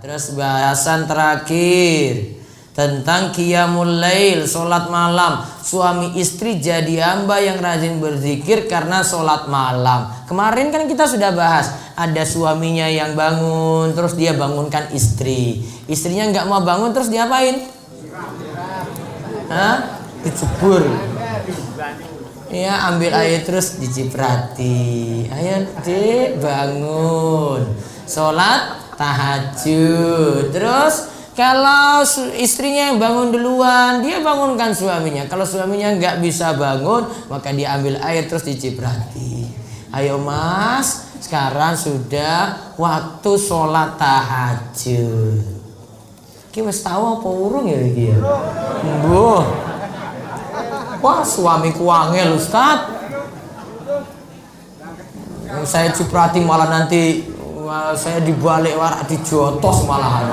Terus bahasan terakhir tentang qiyamul lail, sholat malam. Suami istri jadi hamba yang rajin berzikir karena sholat malam. Kemarin kan kita sudah bahas, ada suaminya yang bangun terus dia bangunkan istri. Istrinya nggak mau bangun terus diapain? Hah? Dicebur. Ya, ambil air terus diciprati. Ayo dek bangun, sholat tahajud. Terus kalau istrinya yang bangun duluan, dia bangunkan suaminya. Kalau suaminya nggak bisa bangun, maka dia ambil air terus diciprati. Ayo mas, sekarang sudah waktu sholat tahajud. Kita tahu apa urung ya dia? Wah, suamiku wangel Ustaz. Saya ciprati malah nanti saya dibalik warak dijotos malahan.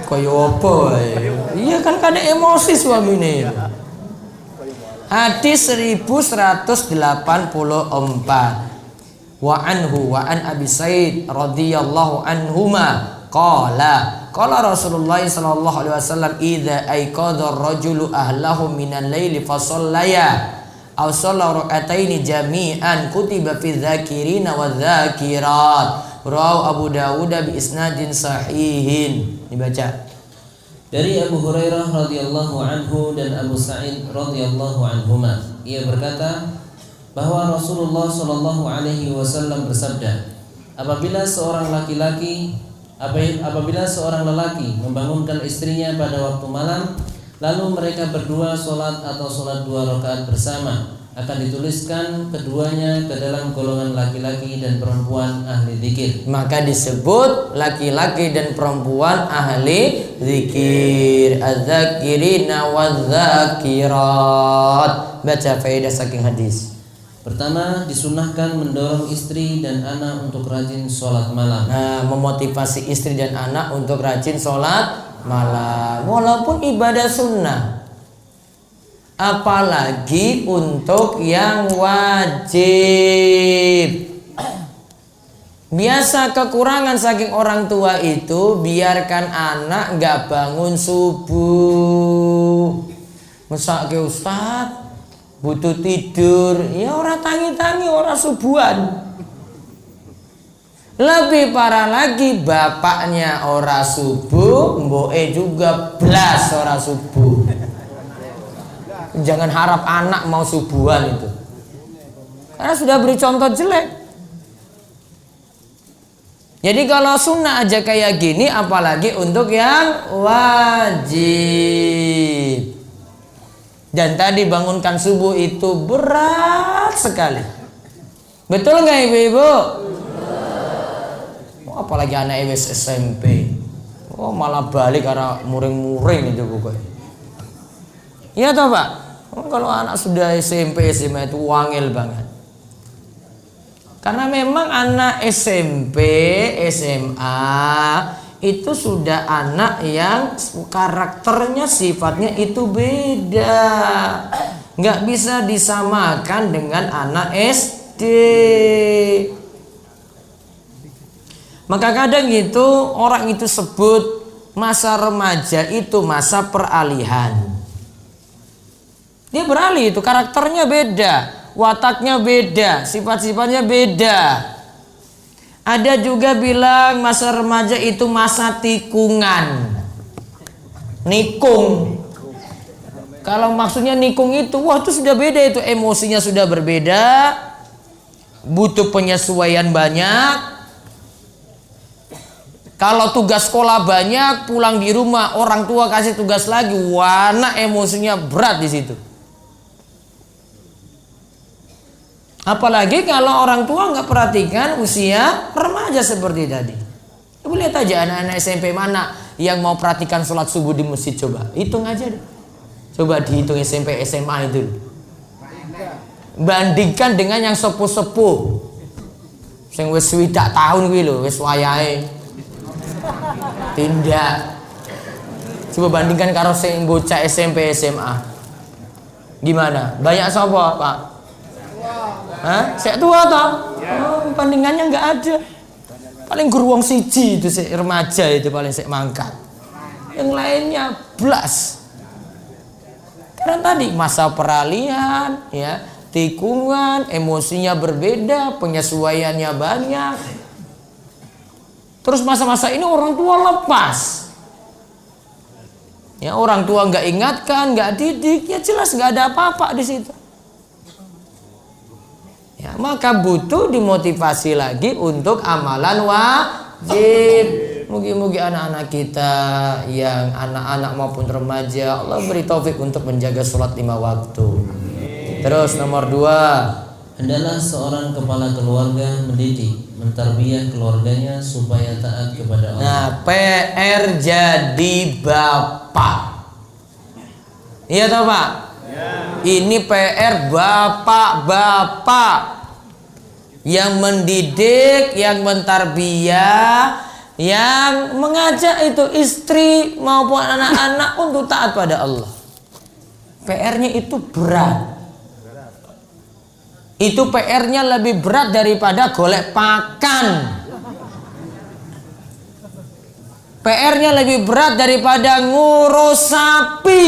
Kaya apa? Iya kan kada emosi suami ini. Hadis 1184. Wa an Abi Sa'id radhiyallahu anhuma qala Rasulullah sallallahu alaihi wasallam idza aiqadha ar-rajulu ahlahu minal laili fa shallaya aw shalla rak'ataini jami'an kutiba fi dzakirina wadz-dzakirat. Rawahu Abu Dawud bi isnadin sahihin. Dibaca. Dari Abu Hurairah radhiyallahu anhu dan Abu Sa'id radhiyallahu anhuma, ia berkata bahwa Rasulullah sallallahu alaihi wasallam bersabda, apabila seorang lelaki membangunkan istrinya pada waktu malam, lalu mereka berdua sholat atau sholat 2 rakaat bersama, akan dituliskan keduanya ke dalam golongan laki-laki dan perempuan ahli zikir. Maka disebut laki-laki dan perempuan ahli zikir, az-zakirina wadz-zakirat. Baca faedah saking hadis. Pertama, disunahkan mendorong istri dan anak untuk rajin sholat malam. Nah, memotivasi istri dan anak untuk rajin sholat malam, walaupun ibadah sunnah. Apalagi untuk yang wajib. Biasa kekurangan saking orang tua itu, biarkan anak nggak bangun subuh. Masa ke Ustaz butuh tidur, ya orang tangi-tangi orang subuhan. Lebih parah lagi bapaknya orang subuh, mboke juga blas orang subuh. Jangan harap anak mau subuhan itu, karena sudah beri contoh jelek. Jadi kalau sunnah aja kayak gini, apalagi untuk yang wajib. Dan tadi bangunkan subuh itu berat sekali. Betul nggak ibu-ibu? Oh, apalagi anak SMP. Oh malah balik karena muring-muring itu pokoknya. Iya toh Pak? Oh, kalau anak sudah SMP SMA itu wangil banget. Karena memang anak SMP SMA itu sudah anak yang karakternya sifatnya itu beda, nggak bisa disamakan dengan anak SD. Maka kadang itu orang itu sebut masa remaja itu masa peralihan. Dia beralih itu karakternya beda, wataknya beda, sifat-sifatnya beda. Ada juga bilang masa remaja itu masa tikungan, nikung. Kalau maksudnya nikung itu, wah itu sudah beda, itu emosinya sudah berbeda, butuh penyesuaian banyak. Kalau tugas sekolah banyak, pulang di rumah orang tua kasih tugas lagi, wah anak emosinya berat di situ. Apalagi kalau orang tua nggak perhatikan usia remaja seperti tadi. Ibu lihat aja anak-anak SMP mana yang mau perhatikan sholat subuh di masjid, coba hitung aja deh. Coba dihitung SMP SMA itu. Bandingkan dengan yang sepuh-sepuh. Sing wis swidak tahun kuwi lho, wis wayahe. Tindak. Coba bandingkan karo sing bocah SMP SMA. Gimana? Banyak sapa, Pak? Hah? Saya tua toh? Oh, bandingannya nggak ada. Paling geruang siji itu si remaja itu paling sik mangkat. Yang lainnya blas. Karena tadi masa peralihan, ya, tikungan, emosinya berbeda, penyesuaiannya banyak. Terus masa-masa ini orang tua lepas. Ya, orang tua nggak ingatkan, nggak didik, ya jelas nggak ada apa-apa di situ. Ya, maka butuh dimotivasi lagi untuk amalan wajib. Mugi-mugi anak-anak kita yang anak-anak maupun remaja Allah beri taufik untuk menjaga sholat 5 waktu. Terus nomor 2, hendaklah seorang kepala keluarga mendidik, mentarbiyah keluarganya supaya taat kepada Allah. Nah, PR jadi bapak. Iya toh Pak? Ya. Ini PR bapak-bapak yang mendidik, yang mentarbiyah, yang mengajak itu istri maupun anak-anak untuk taat pada Allah. PR-nya itu berat. Itu PR-nya lebih berat daripada golek pakan. PR-nya lebih berat daripada ngurus sapi.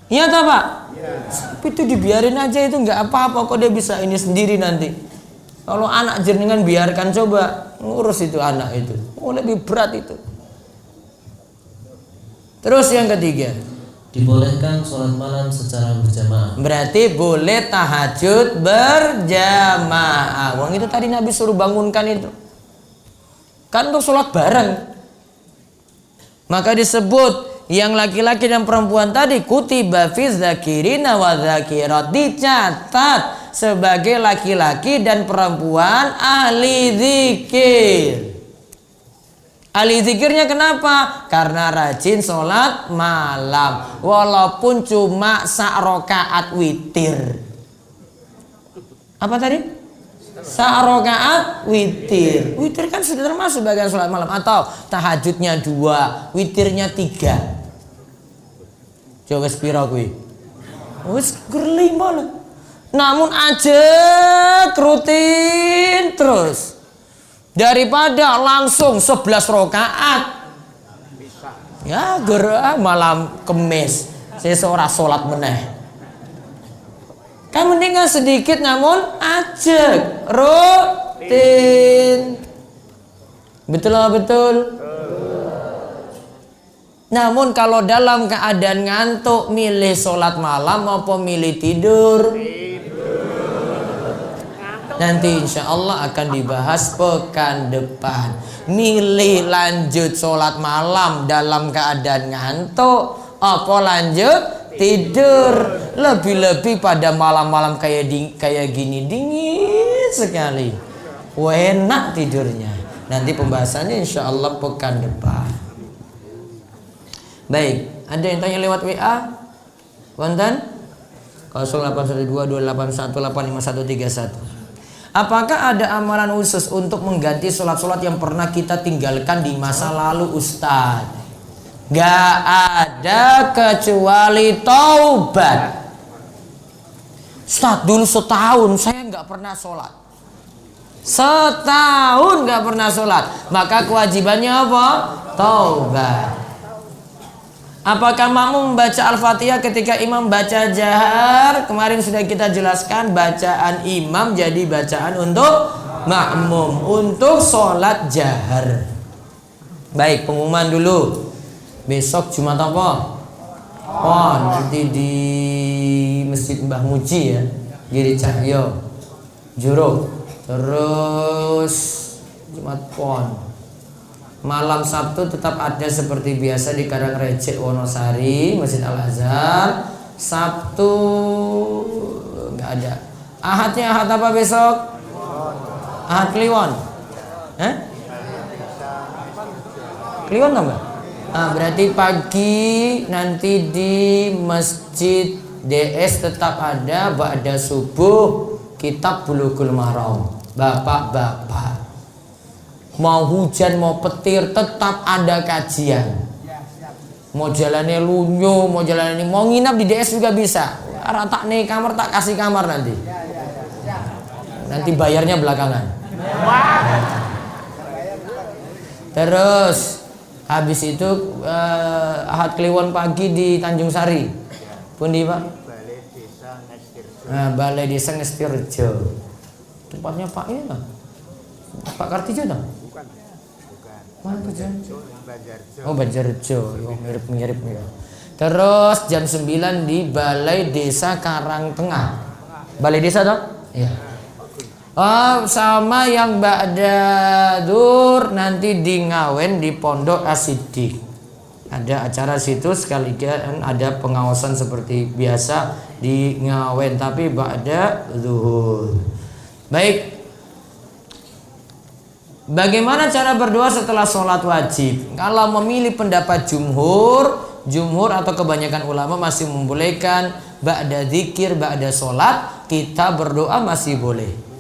Iya tak Pak? Sapi itu dibiarin aja, itu nggak apa-apa kok, dia bisa ini sendiri nanti. Kalau anak jenengan biarkan, coba ngurus itu anak itu. Oh, lebih berat itu. Terus yang ketiga, dibolehkan sholat malam secara berjamaah. Berarti boleh tahajud berjamaah. Wong itu tadi Nabi suruh bangunkan itu. Kan untuk sholat bareng. Maka disebut yang laki-laki dan perempuan tadi kutiba fi dzakirina wa dzakirat, dicatat sebagai laki-laki dan perempuan ahli zikir. Ahli zikirnya kenapa? Karena rajin sholat malam, walaupun cuma sak rakaat witir. Apa tadi? Sak rakaat witir. Witir kan sudah termasuk bagian sholat malam. Atau tahajudnya 2, witirnya 3. Coba sepira kuwi? Wis gerlima lho. Namun ajek rutin terus. Daripada langsung 11 rakaat. Ya gerah malam Kemis sesora sholat meneh. Kan mendingan sedikit namun ajek rutin. Betul lah betul. Namun kalau dalam keadaan ngantuk, milih sholat malam maupun milih tidur, nanti insya Allah akan dibahas pekan depan. Milih lanjut sholat malam dalam keadaan ngantuk, apa lanjut tidur. Lebih-lebih pada malam-malam kayak gini dingin sekali, enak tidurnya. Nanti pembahasannya insya Allah pekan depan. Baik, ada yang tanya lewat WA? Wonten? 081228185131. Apakah ada amalan khusus untuk mengganti sholat-sholat yang pernah kita tinggalkan di masa lalu, Ustaz? Gak ada kecuali taubat. Ustaz, dulu setahun saya gak pernah sholat. Setahun gak pernah sholat. Maka kewajibannya apa? Taubat. Apakah makmum membaca Al-Fatihah ketika imam baca jahar? Kemarin sudah kita jelaskan, bacaan imam jadi bacaan untuk makmum untuk sholat jahar. Baik, pengumuman dulu. Besok Jumat apa? Oh, nanti di Masjid Mbah Muji ya, Giri Cahyo, Juruk. Terus Jumat Pon. Malam Sabtu tetap ada seperti biasa di Karangrecek Wonosari, Masjid Al-Azhar. Sabtu nggak ada. Ahadnya ahad apa besok? Ahad Kliwon. Kliwon tau nggak? Berarti pagi nanti di Masjid DS tetap ada ba'da subuh kitab Bulughul Maram. Bapak-bapak, mau hujan mau petir tetap ada kajian. Mau jalannya lunyo, mau jalan ini, mau nginap di DS juga bisa. Tak nih kamar, tak kasih kamar nanti. Nanti bayarnya belakangan. Terus habis itu Ahad Kliwon pagi di Tanjung Sari. Pundi Pak? Balai Desa Ngestirjo. Tempatnya Pak ini Pak? Pak Kartijo tak? Bukan. Mana kerjaan? Oh Banjarjo. Oh, mirip-mirip ya. Terus jam 9 di Balai Desa Karangtengah. Balai Desa toh? Iya. Oh, sama yang ba'da dzur nanti di Ngawen di Pondok Asidik. Ada acara situ sekalian ada pengawasan seperti biasa di Ngawen tapi ba'da zuhur. Baik. Bagaimana cara berdoa setelah sholat wajib? Kalau memilih pendapat jumhur atau kebanyakan ulama masih membolehkan ba'da zikir, ba'da sholat kita berdoa masih boleh.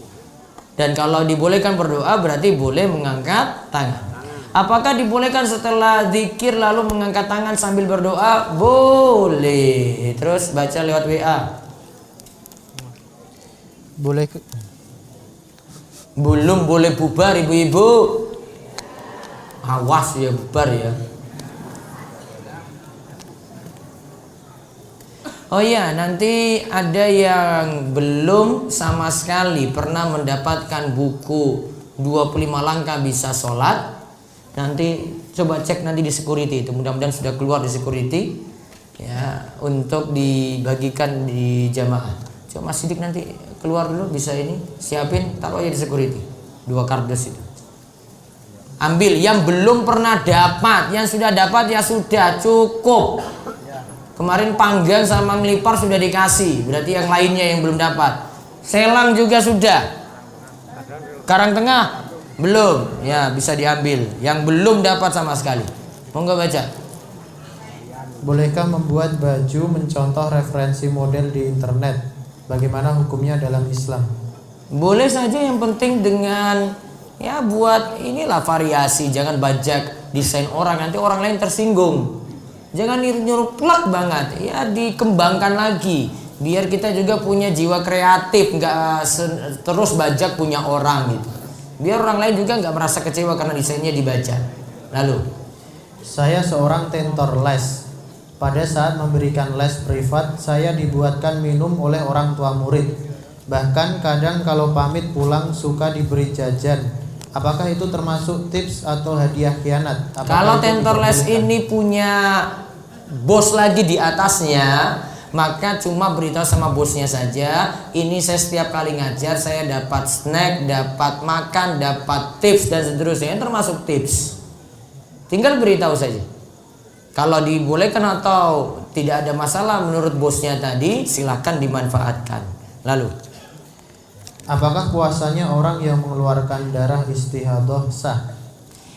Dan kalau dibolehkan berdoa berarti boleh mengangkat tangan. Apakah dibolehkan setelah zikir lalu mengangkat tangan sambil berdoa? Boleh. Terus baca lewat WA. Boleh. Belum boleh bubar ibu-ibu. Awas ya bubar ya. Oh iya, nanti ada yang belum sama sekali pernah mendapatkan buku 25 langkah bisa sholat. Nanti coba cek nanti di security itu, mudah-mudahan sudah keluar di security ya, untuk dibagikan di jamaah. Coba Mas Sidik nanti keluar dulu, bisa ini siapin, taruh aja di security 2 kardus itu. Ambil yang belum pernah dapat, yang sudah dapat ya sudah cukup. Kemarin panggang sama ngelipar sudah dikasih, berarti yang lainnya yang belum dapat. Selang juga sudah. Karangtengah belum, ya bisa diambil. Yang belum dapat sama sekali. Monggo baca. Bolehkah membuat baju mencontoh referensi model di internet? Bagaimana hukumnya dalam Islam? Boleh saja, yang penting dengan ya buat inilah variasi, jangan bajak desain orang, nanti orang lain tersinggung. Jangan nyuruh plak banget, ya dikembangkan lagi biar kita juga punya jiwa kreatif, nggak terus bajak punya orang gitu. Biar orang lain juga nggak merasa kecewa karena desainnya dibaca. Lalu, saya seorang tentor les. Pada saat memberikan les privat, saya dibuatkan minum oleh orang tua murid. Bahkan kadang kalau pamit pulang suka diberi jajan. Apakah itu termasuk tips atau hadiah khianat? Kalau tentor les ini punya bos lagi di atasnya, maka cuma beritahu sama bosnya saja, ini saya setiap kali ngajar saya dapat snack, dapat makan, dapat tips dan seterusnya, termasuk tips. Tinggal beritahu saja. Kalau dibolehkan atau tidak ada masalah menurut bosnya tadi, silahkan dimanfaatkan. Lalu, apakah puasanya orang yang mengeluarkan darah istihadah sah?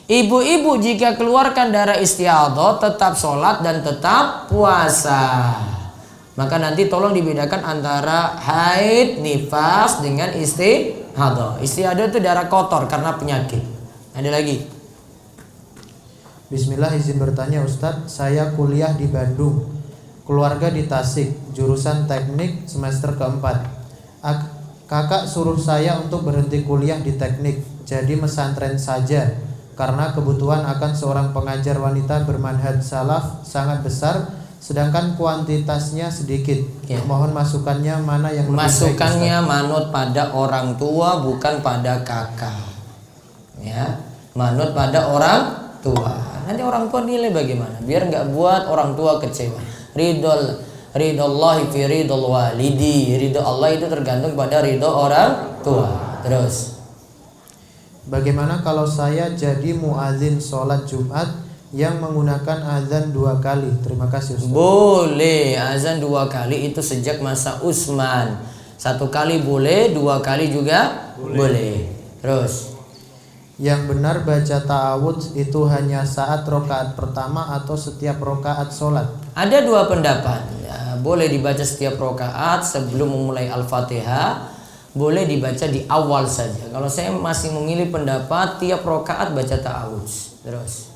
Ibu-ibu jika keluarkan darah istihadah tetap sholat dan tetap puasa. Maka nanti tolong dibedakan antara haid, nifas dengan istihadah. Istihadah itu darah kotor karena penyakit. Ada lagi. Bismillah, izin bertanya Ustadz, saya kuliah di Bandung, keluarga di Tasik, jurusan teknik semester keempat. Kakak suruh saya untuk berhenti kuliah di teknik, jadi mesantren saja, karena kebutuhan akan seorang pengajar wanita bermanhaj salaf sangat besar, sedangkan kuantitasnya sedikit. Ya. Mohon masukannya mana yang lebih masukannya baik, manut pada orang tua bukan pada kakak. Ya, manut pada orang tua. Nanti orang tua nilai bagaimana, biar nggak buat orang tua kecewa. Ridallahi fi ridal walidi. Ridho Allah itu tergantung pada ridho orang tua. Terus, bagaimana kalau saya jadi muadzin sholat Jumat yang menggunakan azan 2 kali? Terima kasih Ustaz. Boleh, azan 2 kali itu sejak masa Utsman. 1 kali boleh, 2 kali juga boleh. Terus, yang benar baca ta'awudz itu hanya saat rokaat pertama atau setiap rokaat sholat? Ada 2 pendapat. Ya, boleh dibaca setiap rokaat sebelum memulai Al-Fatihah, boleh dibaca di awal saja. Kalau saya masih memilih pendapat tiap rokaat baca ta'awudz. Terus,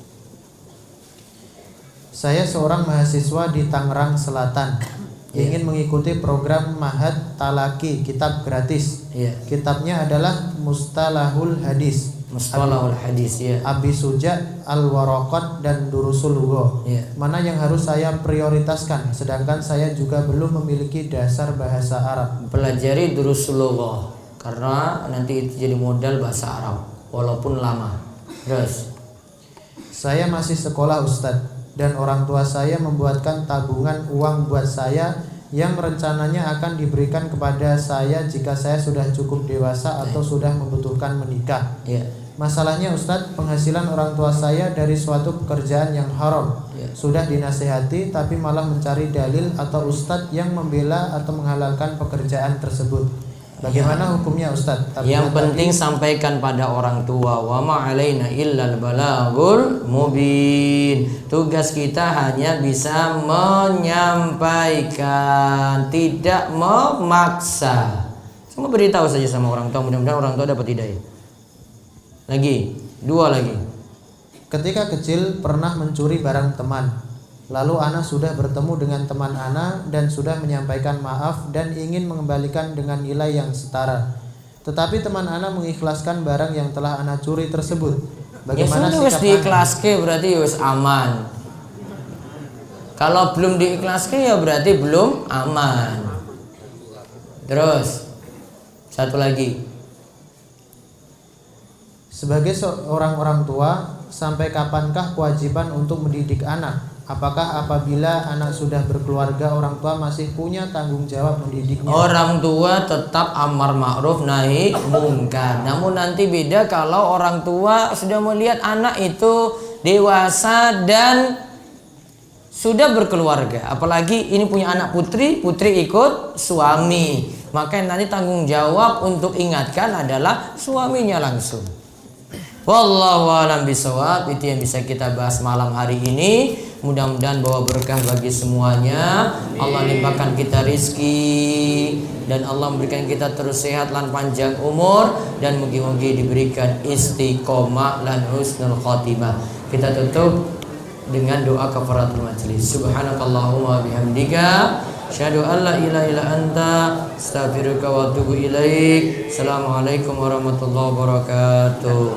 saya seorang mahasiswa di Tangerang Selatan. ingin mengikuti program Mahat Talaki, kitab gratis. Kitabnya adalah Mustalahul Hadis, Mustalahul Hadis, Abi Suja, Al-Waraqat, dan Durusul Lugha. Mana yang harus saya prioritaskan, sedangkan saya juga belum memiliki dasar bahasa Arab? Pelajari Durusul Lugha, karena nanti itu jadi modal bahasa Arab walaupun lama. Terus, saya masih sekolah Ustadz, dan orang tua saya membuatkan tabungan uang buat saya yang rencananya akan diberikan kepada saya jika saya sudah cukup dewasa atau sudah membutuhkan menikah. Masalahnya Ustadz, penghasilan orang tua saya dari suatu pekerjaan yang haram. Sudah dinasehati tapi malah mencari dalil atau Ustadz yang membela atau menghalalkan pekerjaan tersebut. Bagaimana hukumnya Ustadz? Yang penting sampaikan pada orang tua. Wa ma alaina illal balagul mubin. Tugas kita hanya bisa menyampaikan, tidak memaksa. Cuma beritahu saja sama orang tua, mudah-mudahan orang tua dapat hidayah. Lagi, 2 lagi. Ketika kecil pernah mencuri barang teman. Lalu Ana sudah bertemu dengan teman Ana dan sudah menyampaikan maaf dan ingin mengembalikan dengan nilai yang setara. Tetapi teman Ana mengikhlaskan barang yang telah Ana curi tersebut. Bagaimana sikap Ana? Diikhlaske berarti wis aman. Kalau belum diikhlaske ya berarti belum aman. Terus, satu lagi. Sebagai seorang orang tua, sampai kapankah kewajiban untuk mendidik anak? Apakah apabila anak sudah berkeluarga, orang tua masih punya tanggung jawab mendidiknya? Orang tua tetap amar ma'ruf nahi mungkar. Namun nanti beda kalau orang tua sudah melihat anak itu dewasa dan sudah berkeluarga. Apalagi ini punya anak putri, putri ikut suami. Maka nanti tanggung jawab untuk ingatkan adalah suaminya langsung. Wallahu a'lam bishawab. Itu yang bisa kita bahas malam hari ini. Mudah-mudahan bawa berkah bagi semuanya. Allah limpahkan kita rizki, dan Allah memberikan kita terus sehat dan panjang umur, dan mugi-mugi diberikan istiqomah dan husnul khotimah. Kita tutup dengan doa kafaratul majlis. Subhanakallahumma bihamdika asyhadu an la ilaha illa anta astaghfiruka wa atubu ilaik. Assalamualaikum warahmatullahi wabarakatuh.